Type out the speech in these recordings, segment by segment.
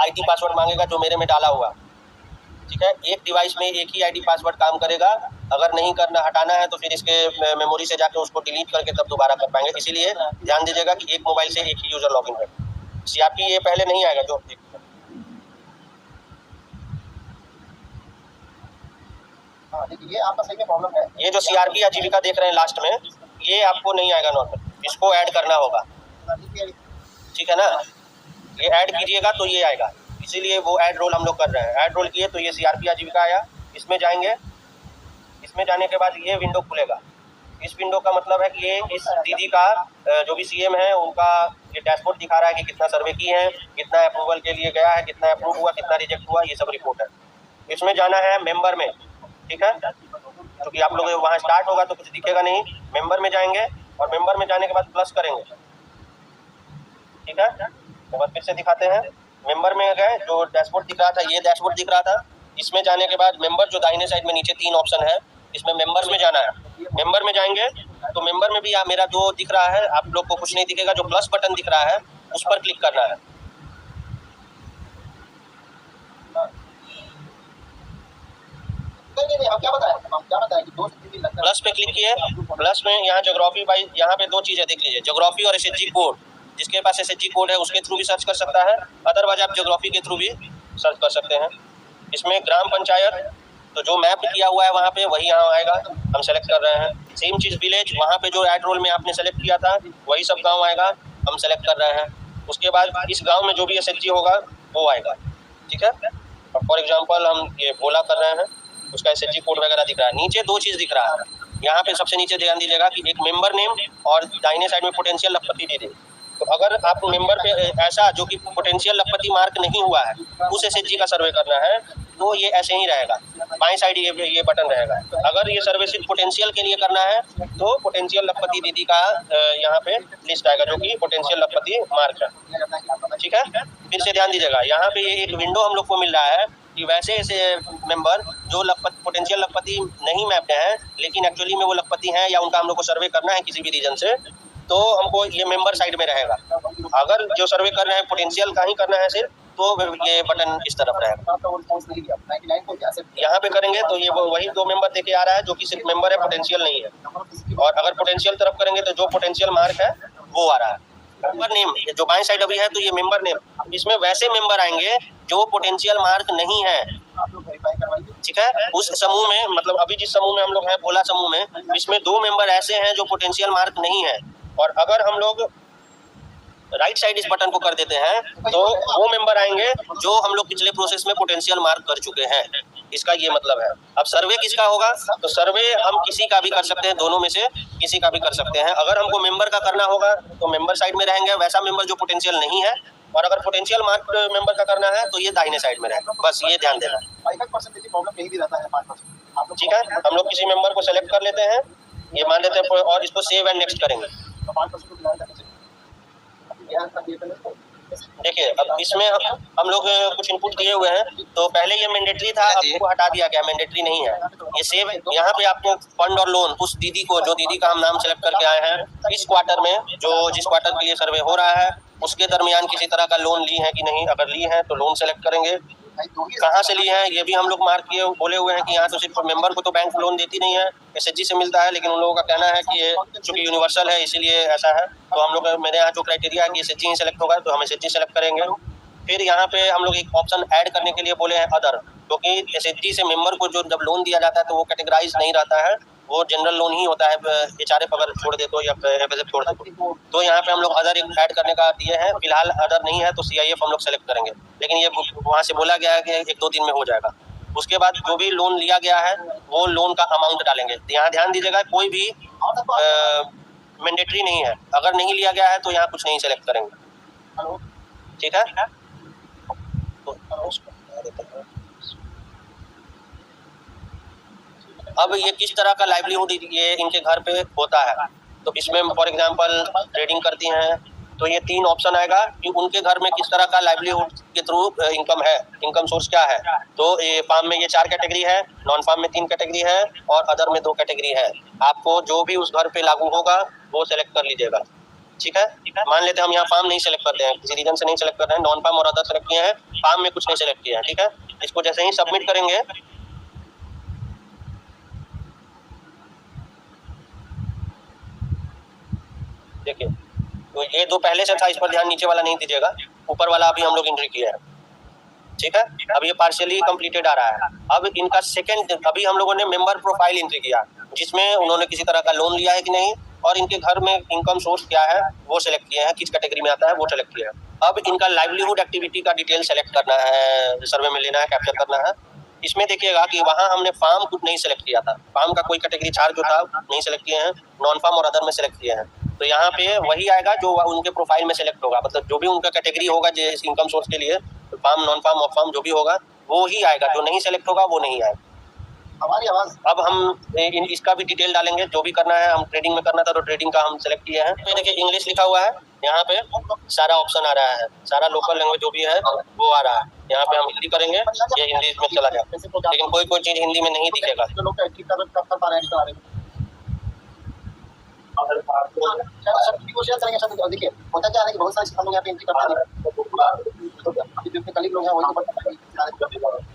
ID password मांगेगा जो मेरे में डाला हुआ, ठीक है। एक डिवाइस में एक ही आईडी पासवर्ड काम करेगा, अगर नहीं करना हटाना है तो फिर इसके मेमोरी से जाके उसको डिलीट करके तब दोबारा कर पाएंगे। इसीलिए ध्यान दीजिएगा कि एक मोबाइल से एक ही यूजर लॉगिन है। सीआरपी ये पहले नहीं आएगा जो ये आपका सही में प्रॉब्लम है। ये जो सीआरपी आजीविका देख रहे हैं लास्ट में, ये आपको नहीं आएगा नॉर्मल, इसको ऐड करना होगा, ठीक है ना। ये ऐड कीजिएगा तो ये आएगा, इसीलिए वो ऐड रोल हम लोग कर रहे हैं। ऐड रोल किए तो ये सीआरपी आजीविका आया, इसमें जाएंगे, इसमें जाने के बाद ये विंडो खुलेगा। इस विंडो का मतलब है कि ये इस दीदी का जो भी सीएम है उनका ये डैशबोर्ड दिखा रहा है कि कितना सर्वे की है, कितना अप्रूवल के लिए गया है, कितना अप्रूव हुआ, कितना रिजेक्ट हुआ, ये सब रिपोर्ट है। इसमें जाना है मेंबर में, ठीक है, क्योंकि आप लोग वहाँ स्टार्ट होगा तो कुछ दिखेगा नहीं। मेंबर में जाएंगे और मेंबर में जाने के बाद प्लस करेंगे, ठीक है। एक बार फिर से दिखाते हैं। मेंबर में गए, जो डैशबोर्ड दिख रहा था ये डैशबोर्ड दिख रहा था, इसमें जाने के बाद मेंबर जो दाहिने साइड में नीचे 3 ऑप्शन है, इसमें मेंबर्स में जाना है। मेंबर में जाएंगे तो मेंबर में भी मेरा जो दिख रहा है आप लोग को कुछ नहीं दिखेगा, जो प्लस बटन दिख रहा है उस पर क्लिक करना है। नहीं, हम क्या बताएं कि 2 से 3 दिन लगता है। प्लस पे क्लिक किए, प्लस में यहाँ ज्योग्राफी वाइज यहाँ पे 2 चीज़ें देख लीजिए, ज्योग्राफी और एसएचजी कोड। जिसके पास एसएचजी कोड है उसके थ्रू भी सर्च कर सकता है, अदरवाइज आप ज्योग्राफी के थ्रू भी सर्च कर सकते हैं। इसमें ग्राम पंचायत तो जो मैप किया हुआ है वहाँ पे वही यहाँ आएगा, हम सेलेक्ट कर रहे हैं। सेम चीज़ विलेज, वहाँ पे जो ऐड रोल में आपने सेलेक्ट किया था वही सब गाँव आएगा, हम सेलेक्ट कर रहे हैं। उसके बाद इस गाँव में जो भी एसएचजी होगा वो आएगा, ठीक है। फॉर एग्जाम्पल हम ये बोला कर रहे हैं, उसका एसएचजी कोड वगैरह दिख रहा है। नीचे 2 चीज़ दिख रहा है, यहाँ पे सबसे नीचे ध्यान दीजिएगा कि एक मेंबर नेम और दाहिने साइड में पोटेंशियल लखपति दे दें। तो अगर आप मेंबर पे ऐसा जो कि पोटेंशियल लखपति मार्क नहीं हुआ है उस एसएचजी का सर्वे करना है तो ये ऐसे ही रहेगा, बाएं साइड ये बटन रहेगा। तो अगर ये सर्वे सिर्फ पोटेंशियल के लिए करना है तो पोटेंशियल लखपति दीदी का यहाँ पे लिस्ट आएगा जो कि पोटेंशियल लखपति मार्क है, ठीक है। फिर से ध्यान दीजिएगा, यहाँ पे ये एक विंडो हम लोग को मिल रहा है कि वैसे ऐसे मेंबर जो पोटेंशियल लखपति नहीं मैप्ड हैं लेकिन एक्चुअली में वो लखपति हैं या उनका हम लोग को सर्वे करना है किसी भी रीजन से, तो हमको ये मेंबर साइड में रहेगा। अगर जो सर्वे कर रहे हैं पोटेंशियल का ही करना है सिर्फ तो ये बटन इस तरफ रहेगा। यहाँ पे करेंगे तो ये वही 2 मेंबर देखे आ रहा है जो कि सिर्फ मेंबर है, पोटेंशियल नहीं है। और अगर पोटेंशियल तरफ करेंगे तो जो पोटेंशियल मार्क है वो आ रहा है। मेंबर नेम जो बाएं साइड अभी है तो ये मेंबर नेम, इसमें वैसे मेंबर आएंगे जो पोटेंशियल मार्क नहीं है, ठीक है। उस समूह में मतलब अभी जिस समूह में हम लोग हैं भोला समूह में, इसमें 2 मेंबर ऐसे हैं जो पोटेंशियल मार्क नहीं है। और अगर हम लोग राइट साइड इस बटन को कर देते हैं तो वो मेंबर आएंगे जो हम लोग पिछले प्रोसेस में पोटेंशियल मार्क कर चुके हैं। इसका ये मतलब है। अब सर्वे किसका होगा, तो सर्वे हम किसी का भी कर सकते हैं, दोनों में से किसी का भी कर सकते हैं। अगर हमको मेंबर का करना होगा तो मेंबर साइड में रहेंगे वैसा मेंबर जो पोटेंशियल नहीं है, और अगर पोटेंशियल मार्क मेंबर का करना है तो ये दाहिने साइड में रहेगा। बस ये ध्यान देना, ठीक है। हम लोग किसी मेंबर को सेलेक्ट कर लेते हैं, ये मान लेते हैं और इसको सेव एंड नेक्स्ट करेंगे। देखिए अब इसमें हम लोग कुछ इनपुट दिए हुए हैं, तो पहले ये मैंडेटरी था, अब इसको हटा दिया गया, मैंडेटरी नहीं है। ये सेव, यहाँ पे आपको फंड और लोन उस दीदी को, जो दीदी का हम नाम सेलेक्ट करके आए हैं, इस क्वार्टर में जो जिस क्वार्टर के लिए सर्वे हो रहा है उसके दरमियान किसी तरह का लोन ली है कि नहीं, अगर ली है तो लोन सेलेक्ट करेंगे। कहाँ से ली है ये भी हम लोग मार्क किए बोले हुए हैं कि यहाँ तो सिर्फ मेंबर को तो बैंक लोन देती नहीं है, एसएचजी से मिलता है, लेकिन उन लोगों का कहना है कि ये चूंकि यूनिवर्सल है इसीलिए ऐसा है। तो हम लोग मेरे यहाँ जो क्राइटेरिया है कि एसएचजी ही सेलेक्ट होगा तो हम एसएचजी सेलेक्ट करेंगे। फिर यहाँ पे हम लोग एक ऑप्शन ऐड करने के लिए बोले हैं अदर, क्योंकि एसएचजी से मेंबर को जो जब लोन दिया जाता है तो वो कैटेगराइज नहीं रहता है, वो जनरल लोन ही होता है, एचआरएफ अगर छोड़ दे तो या एफएसएफ छोड़ दे तो यहाँ पे हम लोग अदर एक ऐड करने का दिए हैं। फिलहाल अदर नहीं है तो सीआईएफ हम लोग सेलेक्ट करेंगे, लेकिन ये वहाँ से बोला गया है कि 1-2 दिन में हो जाएगा। उसके बाद जो भी लोन लिया गया है वो लोन का अमाउंट डालेंगे। यहाँ ध्यान दीजिएगा कोई भी मैंडेटरी नहीं है, अगर नहीं लिया गया है तो यहाँ कुछ नहीं सेलेक्ट करेंगे, ठीक है। अब ये किस तरह का लाइवलीहुड ये इनके घर पे होता है, तो इसमें फॉर एग्जांपल ट्रेडिंग करती हैं तो ये 3 ऑप्शन आएगा कि उनके घर में किस तरह का लाइवलीहुड के थ्रू इनकम है, इनकम सोर्स क्या है। तो ये फार्म में ये 4 कैटेगरी है, नॉन फार्म में 3 कैटेगरी है और अदर में 2 कैटेगरी है। आपको जो भी उस घर पे लागू होगा वो सेलेक्ट कर लीजिएगा, ठीक है। मान लेते हैं हम यहाँ फार्म नहीं सेलेक्ट करते हैं, किसी रीजन से नहीं सेलेक्ट कर रहे हैं, नॉन फार्म और अदर सेलेक्ट किए हैं, फार्म में कुछ नहीं सेलेक्ट किया है, ठीक है। इसको जैसे ही सबमिट करेंगे, देखिए तो ये दो पहले से था, इस पर ध्यान नीचे वाला नहीं दीजिएगा, ऊपर वाला अभी हम लोग एंट्री किया है, ठीक है। अब ये पार्शियली कंप्लीटेड आ रहा है। अब इनका सेकंड, अभी हम लोगों ने मेंबर प्रोफाइल एंट्री किया, जिसमें उन्होंने किसी तरह का लोन लिया है कि नहीं, और इनके घर में इनकम सोर्स क्या है वो सेलेक्ट किया है, किस कैटेगरी में आता है वो सेलेक्ट किया है। अब इनका लाइवलीहुड एक्टिविटी का डिटेल सेलेक्ट करना है, सर्वे में लेना है, कैप्चर करना है। इसमें देखिएगा कि वहाँ हमने फार्म कुछ नहीं सेलेक्ट किया था, फार्म का कोई कैटेगरी चार्ज जो था नहीं सेलेक्ट किए हैं, नॉन फार्म और अदर में सेलेक्ट किए हैं। तो यहाँ पे वही आएगा जो उनके प्रोफाइल में सेलेक्ट होगा, मतलब जो भी उनका कैटेगरी होगा जिस इनकम सोर्स के लिए, farm, non farm, off farm जो भी होगा वो ही आएगा, जो नहीं सेलेक्ट होगा वो नहीं आएगा। हमारी आवाज अब हम इसका भी डिटेल डालेंगे, जो भी करना है। हम ट्रेडिंग में करना था तो ट्रेडिंग का हम सेलेक्ट किए हैं। देखिए इंग्लिश लिखा हुआ है, यहाँ पे सारा ऑप्शन आ रहा है, सारा लोकल लैंग्वेज जो भी है वो आ रहा है। यहाँ पे हम हिंदी करेंगे, ये हिंदी में चला जाए, लेकिन कोई चीज हिंदी में नहीं दिखेगा। जो लोग एंट्री कर पा रहे हैं, सब नेगोशिएट करेंगे सब। देखिए होता क्या है कि बहुत सारे हम लोग यहाँ पे एंट्री करते हैं, तो अभी जो कलीग लोग हैं वही तो बताएंगे।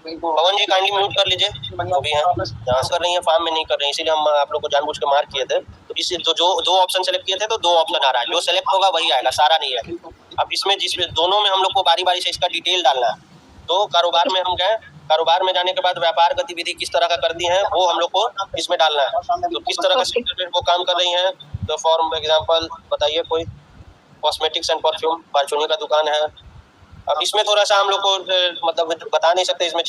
पवन जी काइंडली म्यूट कर लीजिए, जो भी है यहाँ कर रही है, फार्म में नहीं कर रही है, इसीलिए हम आप लोग को जानबूझ के मार्क किए थे। तो इस जो दो ऑप्शन सेलेक्ट किए थे तो 2 ऑप्शन आ रहा है, जो सेलेक्ट होगा वही आएगा, सारा नहीं है। अब इसमें जिसमें दोनों में हम लोग को बारी बारी से इसका डिटेल डालना है। तो कारोबार में हम गए, कारोबार में जाने के बाद व्यापार गतिविधि किस तरह का करती हैं वो हम लोग को इसमें डालना है। तो किस तरह का सेक्टर में वो काम कर रही हैं, तो फॉर एग्जांपल बताइए, कोई कॉस्मेटिक्स एंड परफ्यूम, परचूनी का दुकान है। अब इसमें थोड़ा सा हम लोग को मतलब बता नहीं सकते, इसमें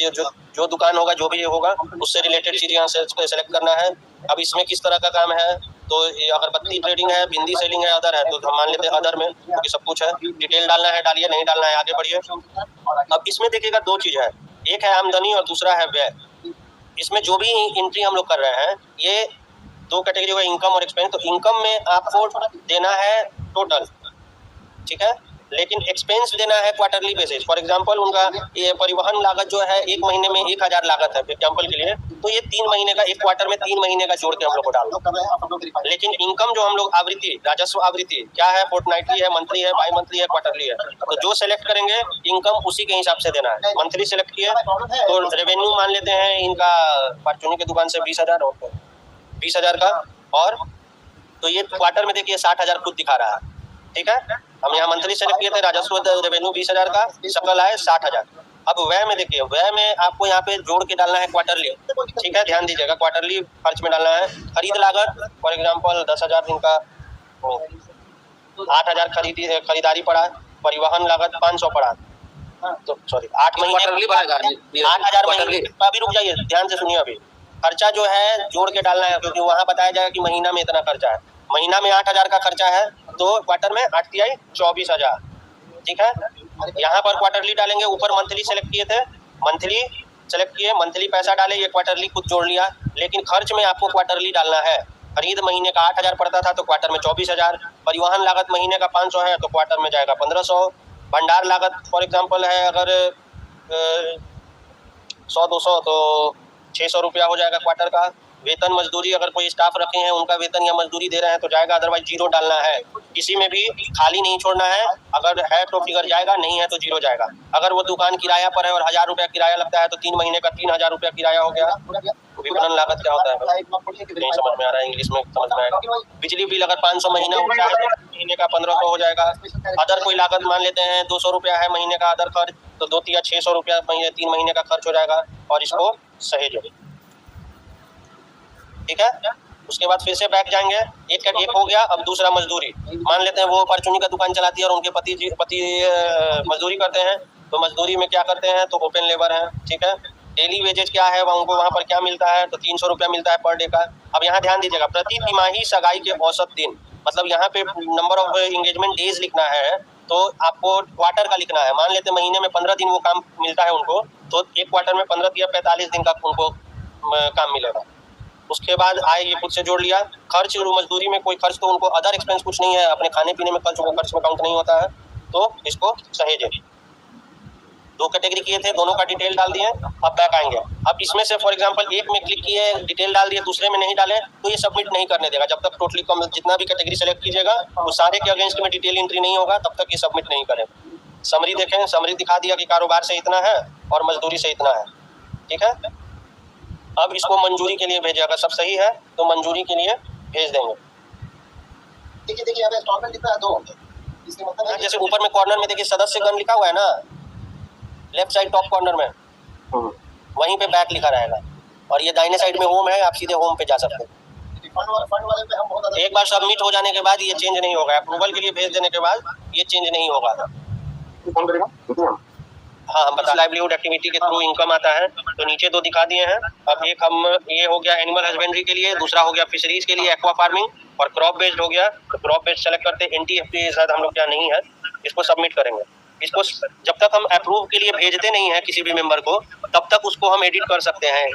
जो दुकान होगा, जो भी होगा उससे रिलेटेड चीज़ यहाँ से सेलेक्ट करना है। अब इसमें किस तरह का काम है, तो अगरबत्ती ट्रेडिंग है, बिंदी सेलिंग है, अदर है, तो हम मान लेते हैं अदर में, क्योंकि सब कुछ है। डिटेल डालना है डालिए, नहीं डालना है आगे बढ़िए। अब इसमें देखिएगा 2 चीज़ है, एक है आमदनी और दूसरा है व्यय। इसमें जो भी एंट्री हम लोग कर रहे हैं, ये 2 कैटेगरी हुआ, इनकम और एक्सपेंस। तो इनकम में आपको देना है टोटल, ठीक है, लेकिन एक्सपेंस देना है क्वार्टरली बेसिस। फॉर एग्जांपल उनका ये परिवहन लागत जो है 1 महीने में 1000 लागत है एग्जांपल के लिए, तो ये 3 महीने का, 1 क्वार्टर में 3 महीने का जोड़ के हम लोग को डालना। लेकिन इनकम जो हम लोग आवृत्ति, राजस्व आवृत्ति क्या है, फोर्टनाइटली है, मंथली है, बाई मंथली है, क्वार्टरली है, तो जो सेलेक्ट करेंगे इनकम उसी के हिसाब से देना है। मंथली सेलेक्ट किए तो रेवेन्यू मान लेते हैं इनका परचूनी की दुकान से 20,000 का, और तो ये क्वार्टर में देखिए 60,000 खुद दिखा रहा है, ठीक है। हम यहाँ मंथली सेलेक्ट किए थे, राजस्व रेवेन्यू 20,000 का, सकल आए 60,000। अब व्यय में देखिए, व्यय में आपको यहाँ पे जोड़ के डालना है क्वार्टरली, ठीक है, ध्यान दीजिएगा, क्वार्टरली खर्च में डालना है। खरीद लागत फॉर एग्जांपल 10,000 इनका, 8,000 खरीदारी पड़ा, परिवहन लागत 500 पड़ा, तो सॉरी 8 महीने 8,000 महीने का भी, रुक जाइए ध्यान से सुनिए, अभी खर्चा जो है जोड़ के डालना है, क्योंकि वहाँ बताया जाएगा कि महीना में इतना खर्चा है। महीना में 8,000 का खर्चा है, तो क्वार्टर में 8 तिहाई 24,000, ठीक है। यहाँ पर क्वार्टरली डालेंगे, ऊपर मंथली सेलेक्ट किए थे, मंथली सेलेक्ट किए, मंथली पैसा डाले, ये क्वार्टरली कुछ जोड़ लिया, लेकिन खर्च में आपको क्वार्टरली डालना है। खरीद महीने का 8,000 पड़ता था तो क्वार्टर में 24,000, परिवहन लागत महीने का 500 है तो क्वार्टर में जाएगा 1,500, भंडार लागत फॉर एग्जाम्पल है अगर 100-200 तो 600 रुपया हो जाएगा क्वार्टर का। वेतन मजदूरी, अगर कोई स्टाफ रखे हैं उनका वेतन या मजदूरी दे रहे हैं तो जाएगा, अदरवाइज 0 डालना है। किसी में भी खाली नहीं छोड़ना है, अगर है तो फिगर जाएगा, नहीं है तो 0 जाएगा। अगर वो दुकान किराया पर है और 1,000 रुपया किराया लगता है तो 3 महीने का 3,000 रुपया किराया हो गया। विपणन लागत क्या होता है नहीं समझ में आ रहा है, इंग्लिश में समझ में आएगा। बिजली बिल अगर 500 महीना उठा है तो महीने का 1,500 हो जाएगा। अदर कोई लागत मान लेते हैं 200 रुपया है महीने का अदर खर्च, तो 2 या 600 रुपया 3 महीने का खर्च हो जाएगा, और इसको सहेजो, ठीक है। उसके बाद फिर से बैक जाएंगे, एक हो गया। अब दूसरा मजदूरी, मान लेते हैं वो परचूनी का दुकान चलाती है और उनके पति मजदूरी करते हैं, तो मजदूरी में क्या करते हैं, तो ओपन लेबर है, ठीक है। डेली वेजेज क्या है, उनको वहाँ पर क्या मिलता है, तो 300 रुपया मिलता है पर डे का। अब यहाँ ध्यान दीजिएगा, प्रति तिमाही सगाई के औसत दिन, मतलब यहाँ पे नंबर ऑफ एंगेजमेंट डेज लिखना है, तो आपको क्वार्टर का लिखना है। मान लेते हैं महीने में 15 दिन वो काम मिलता है उनको, तो एक क्वार्टर में 15 या 45 दिन का उनको काम मिलेगा। उसके बाद आए, ये खुद से जोड़ लिया। खर्च मजदूरी में कोई खर्च तो उनको अदर एक्सपेंस कुछ नहीं है, अपने खाने पीने में खर्च, वो खर्च में काउंट नहीं होता है, तो इसको सहेजे। 2 कैटेगरी किए थे, दोनों का डिटेल डाल दिए। अब बैक आएंगे, अब इसमें से फॉर एग्जांपल एक में क्लिक किए, डिटेल डाल दिए, दूसरे में नहीं डाले तो ये सबमिट नहीं करने देगा। जब तक टोटली जितना भी कैटेगरी सेलेक्ट कीजिएगा वो सारे के अगेंस्ट में डिटेल एंट्री नहीं होगा, तब तक ये सबमिट नहीं करेगा। समरी देखें, समरी दिखा दिया कि कारोबार से इतना है और मजदूरी से इतना है, ठीक है। अब इसको मंजूरी के लिए भेजे, अगर सब सही है तो मंजूरी के लिए भेज देंगे। देखिए यहाँ पे इंस्टॉलमेंट लिखा है 2, इसके मतलब है जैसे ऊपर में कॉर्नर में देखिए सदस्यगण लिखा हुआ है ना, लेफ्ट साइड टॉप कॉर्नर में, वहीं पे बैक लिखा रहेगा, और ये दाहिने साइड में होम है, आप सीधे होम पे जा सकते हैं। फंड वाले पे हम बहुत ज्यादा एक बार सबमिट हो जाने के बाद ये चेंज नहीं होगा, अप्रूवल के लिए भेज देने के बाद ये चेंज नहीं होगा। कौन करेगा? हाँ, हम बता लाइवलीहुड एक्टिविटी के थ्रू इनकम आता है, तो नीचे 2 दिखा दिए हैं। अब एक हम ये हो गया एनिमल हस्बेंड्री के लिए, दूसरा हो गया फिशरीज के लिए एक्वा फार्मिंग, और क्रॉप बेस्ड हो गया। तो क्रॉप बेस्ड सेलेक्ट करते हैं, NTFP शायद हम लोग क्या नहीं है, इसको सबमिट करेंगे। इसको जब तक हम अप्रूव के लिए भेजते नहीं है किसी भी मेंबर को, तब तक उसको हम एडिट कर सकते हैं।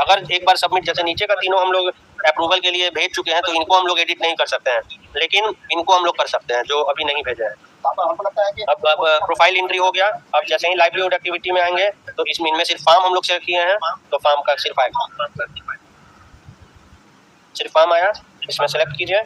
अगर एक बार सबमिट, जैसे नीचे का तीनों हम लोग अप्रूवल के लिए भेज चुके हैं, तो इनको हम लोग एडिट नहीं कर सकते हैं, लेकिन इनको हम लोग कर सकते हैं जो अभी नहीं भेजे हैं। हमको लगता है कि अब प्रोफाइल एंट्री हो गया। अब जैसे ही लाइवलीहुड एक्टिविटी में आएंगे तो इसमें इनमें सिर्फ फार्म हम लोग सेलेक्ट किए हैं, तो फार्म का सिर्फ आएगा, सिर्फ फार्म आया, इसमें सेलेक्ट कीजिए।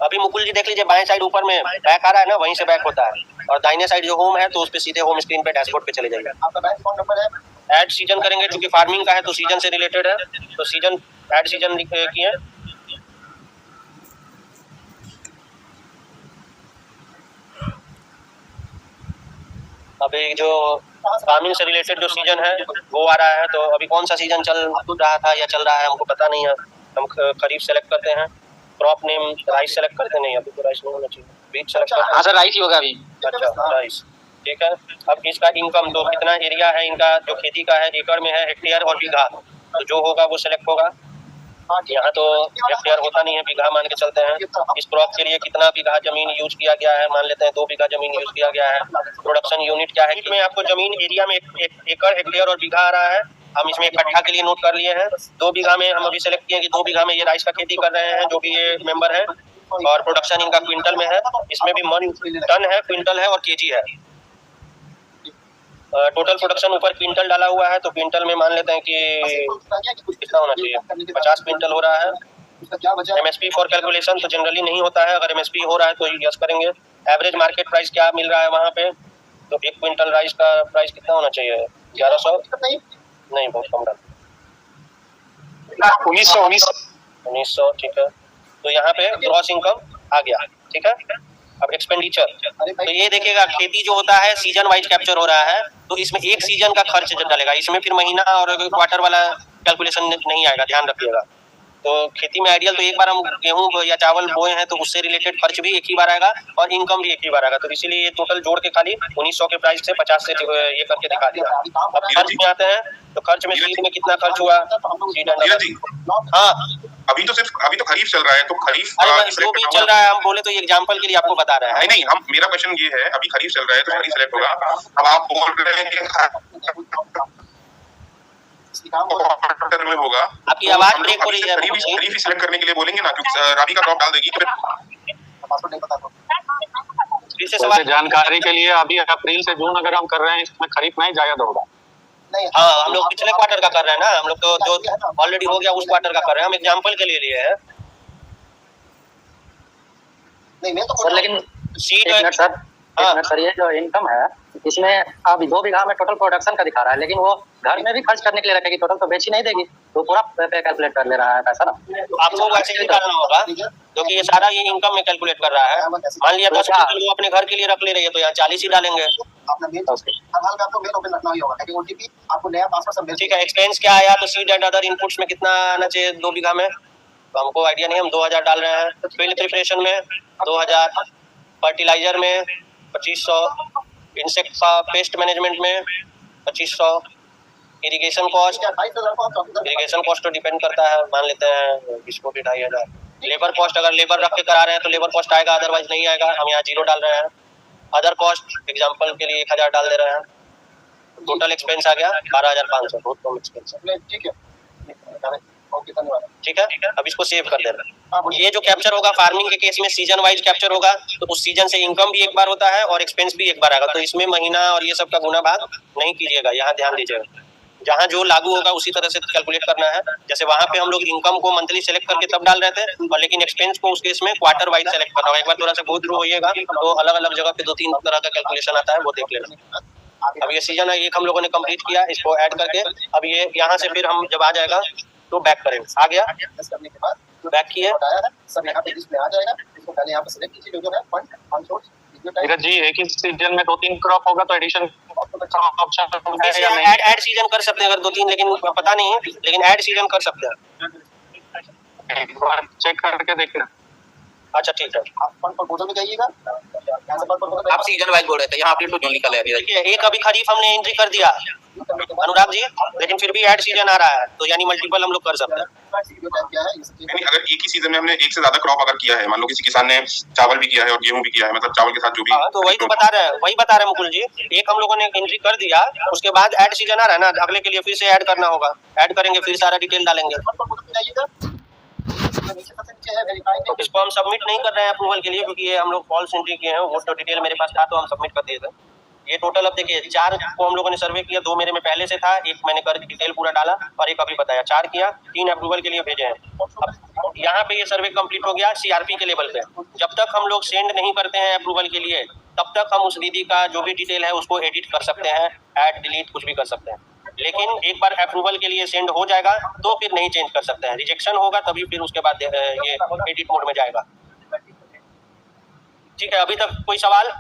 अभी मुकुल जी देख लीजिए, बाएं साइड ऊपर में बैक आ रहा है ना, वहीं से बैक होता है, और दाहिने साइड जो होम है तो उस पे सीधे होम स्क्रीन पे डैशबोर्ड पे चले जाइए। आपका बैंक अकाउंट नंबर है, ऐड सीजन करेंगे, क्योंकि फार्मिंग का है तो सीजन से रिलेटेड है, तो सीजन ऐड सीजन किए। अभी जो फार्मिंग से रिलेटेड जो सीजन है वो आ रहा है, तो अभी कौन सा सीजन चल रहा था या चल रहा है हमको पता नहीं है। हम खरीफ सेलेक्ट करते हैं, क्रॉप नेम राइस सेलेक्ट करते नहीं, अभी तो राइस नहीं होना चाहिए, बीट सेलेक्ट करते हैं। हाँ सर, राइस ही होगा अभी। अच्छा, राइस, ठीक है। अब इसका इनकम तो कितना एरिया है इनका, जो खेती का है एकड़ में है, हेक्टेयर और बीघा, तो जो होगा वो सिलेक्ट होगा। यहाँ तो हेक्टेयर होता नहीं है, बीघा मान के चलते हैं। इस क्रॉप के लिए कितना बीघा जमीन यूज किया गया है, मान लेते हैं 2 बीघा जमीन यूज किया गया है। प्रोडक्शन यूनिट क्या है, इसमें आपको जमीन एरिया में एकड़, हेक्टेयर और बीघा आ रहा है। हम इसमें एक कट्ठा के लिए नोट कर लिए हैं। 2 बीघा में हम अभी सेलेक्ट किए कि 2 बीघा में ये राइस का खेती कर रहे हैं, जो भी ये मेंबर है, और प्रोडक्शन इनका क्विंटल में है। इसमें भी मन टन है, क्विंटल है और केजी है। टोटल प्रोडक्शन ऊपर क्विंटल डाला हुआ है, तो क्विंटल में मान लेते हैं कि कितना होना चाहिए, 50 क्विंटल हो रहा है। MSP फॉर कैलकुलेशन तो जनरली नहीं होता है, अगर MSP हो रहा है तो यस करेंगे। एवरेज मार्केट प्राइस क्या मिल रहा है वहाँ पे, तो 1 क्विंटल राइस का प्राइस कितना होना चाहिए, 1100 नहीं, बहुत कम डाल, 1900, ठीक है। तो यहाँ पे ग्रॉस इनकम आ गया, ठीक है। अब एक्सपेंडिचर, तो ये देखिएगा खेती जो होता है सीजन वाइज कैप्चर हो रहा है, तो इसमें एक सीजन का खर्च डलेगा, इसमें फिर महीना और क्वार्टर वाला कैलकुलेशन नहीं आएगा, ध्यान रखिएगा। तो खेती में आइडियल तो एक बार हम गेहूं या चावल बोए हैं तो उससे रिलेटेड खर्च भी एक ही बार आएगा और इनकम भी एक ही बार आएगा, तो इसीलिए ये टोटल जोड़ के खाली 1900 के प्राइस से 50 से ये करके दिखा दिया। अब खर्च में आते हैं, तो खर्च में सीड में कितना खर्च हुआ, हाँ अभी तो खरीफ चल रहा है, तो खरीफ जो भी चल रहा है हम बोले तो एग्जांपल के लिए आपको बता रहे हैं। नहीं, हम मेरा क्वेश्चन ये है, अभी खरीफ चल रहा है तो खरीफ सेलेक्ट होगा। अब आप बोल रहे हैं कि में होगा, आपकी आवाज ब्रेक हो रही है, खरीफ सेलेक्ट करने के लिए बोलेंगे ना, क्योंकि राबी का क्रॉप डाल देगी तो फिर जानकारी के लिए अभी अप्रैल से जून अगर हम कर रहे हैं, इसमें खरीफ नहीं जायद होगा। हाँ, हम लोग पिछले क्वार्टर का कर रहे हैं ना, हम लोग तो जो ऑलरेडी हो गया उस क्वार्टर का कर रहे हैं, हम एग्जांपल के लिए लिए हैं। नहीं मैं तो सर लेकिन सीड सर ये जो इनकम है इसमें अभी 2 बीघा में टोटल प्रोडक्शन का दिखा रहा है, लेकिन वो घर में भी खर्च करने के लिए रखेगी, टोटल तो बेच ही नहीं देगी, तो पूरा पे कैलकुलेट कर ले रहा है पैसा ना। आपको वैसे ही करना होगा, क्योंकि ये सारा ये इनकम में कैलकुलेट कर रहा है। मान लिया 10 क्विंटल वो अपने घर के लिए रख ले रही है, तो यहाँ 40 ही डालेंगे। ठीक है, एक्सपेंस क्या आया, तो सीड एंड अदर इनपुट्स में कितना आना चाहिए 2 बीघा में, तो हमको आइडिया नहीं, हम 2000 डाल रहे हैं। फील्ड प्रिपरेशन में 2000, फर्टिलाइजर में 2500, इंसेक्ट का पेस्ट मैनेजमेंट में 2500, इरिगेशन कॉस्ट तो डिपेंड करता है, मान लेते हैं इसको भी 2500। लेबर कॉस्ट अगर लेबर रख के करा रहे हैं तो लेबर कॉस्ट आएगा, अदरवाइज नहीं आएगा, हम यहाँ 0 डाल रहे हैं। अदर कॉस्ट एग्जांपल के लिए 1000 डाल दे रहे हैं। टोटल एक्सपेंस आ गया 12500, बहुत कम एक्सपेंस है। ठीक है, अब इसको सेव कर देना। ये जो कैप्चर होगा फार्मिंग के केस में सीजन वाइज कैप्चर होगा, तो उस सीजन से इनकम भी एक बार होता है और एक्सपेंस भी एक बार आएगा, तो इसमें महीना और ये सब का गुना भाग नहीं कीजिएगा, यहाँ ध्यान दीजिएगा। जहाँ जो लागू होगा उसी तरह से कैलकुलेट करना है। जैसे वहाँ पे हम लोग इनकम को मंथली सेलेक्ट करके तब डाल रहे थे, और लेकिन एक्सपेंस को उस केस में क्वार्टर वाइज सेलेक्ट करना होगा। एक बार थोड़ा सा गो थ्रू होइएगा तो अलग अलग जगह पे 2-3 तरह का कैलकुलेशन आता है, वो देख लेना। अब ये सीजन 1 हम लोगों ने कंप्लीट किया, इसको ऐड करके अब ये यहाँ से फिर हम जब आ जाएगा तो बैक करेंगे। आ गया, करने के बाद बैक किए, बताया है सब यहाँ पे लिस्ट में आ जाएगा। इसको पहले यहाँ पे सेलेक्ट कीजिए जो है fund on source video type. Dheeraj ji, एक ही सीजन में 2-3 क्रॉप होगा तो एडिशन ऑप्शन है या नहीं? ऐड सीजन कर सकते हैं अगर 2-3, लेकिन पता नहीं है, लेकिन ऐड सीजन कर सकते हैं। एक बार चेक करके देखना। अच्छा ठीक है, आप फंड प्रपोजल में जाइएगा, यहाँ से फंड प्रपोजल आप सीजन वाइज बोल रहे थे, यहाँ अपडेट तो निकल है। देखिए एक अभी खरीफ हमने एंट्री कर दिया अनुराग जी, लेकिन फिर भी ऐड सीजन आ रहा है, तो यानी मल्टीपल हम लोग कर सकते हैं। वीडियो टाइप क्या है ये सब चीजें। नहीं, अगर एक ही सीजन में हमने एक से ज्यादा क्रॉप अगर किया है, मान लो किसी किसान ने चावल भी किया है और गेहूं भी किया है, मतलब चावल के साथ जो भी, हाँ तो वही तो बता रहे हैं, वही बता रहे हैं मुकुल जी। एक हम लोगों ने एंट्री कर दिया, उसके बाद ऐड सीजन आ रहा है ना, अगले के लिए फिर से ऐड करना होगा, ऐड करेंगे फिर सारा डिटेल डालेंगे। फंड प्रपोजल में जाइएगा, नीचे सबसे नीचे है वेरीफाई। तो इसको हम सबमिट नहीं कर रहे हैं अप्रूवल के लिए, क्योंकि ये हम लोग फॉल्स एंट्री किए हैं। वो तो डिटेल मेरे पास था तो हम सबमिट कर दिए थे। ये टोटल अब देखिए 4 को हम लोगों ने सर्वे किया, 2 मेरे में पहले से था, 1 मैंने कर डिटेल पूरा डाला और 1 अभी बताया। 4 किया, 3 अप्रूवल के लिए भेजे हैं। अब यहाँ पे ये सर्वे कंप्लीट हो गया सीआरपी के लेवल पे। जब तक हम लोग सेंड नहीं करते हैं अप्रूवल के लिए, तब तक हम उस दीदी का जो भी डिटेल है उसको एडिट कर सकते हैं, ऐड डिलीट कुछ भी कर सकते हैं। लेकिन एक बार अप्रूवल के लिए सेंड हो जाएगा तो फिर नहीं चेंज कर सकते हैं। रिजेक्शन होगा तभी फिर उसके बाद ये एडिट मोड में जाएगा। ठीक है, अभी तक कोई सवाल?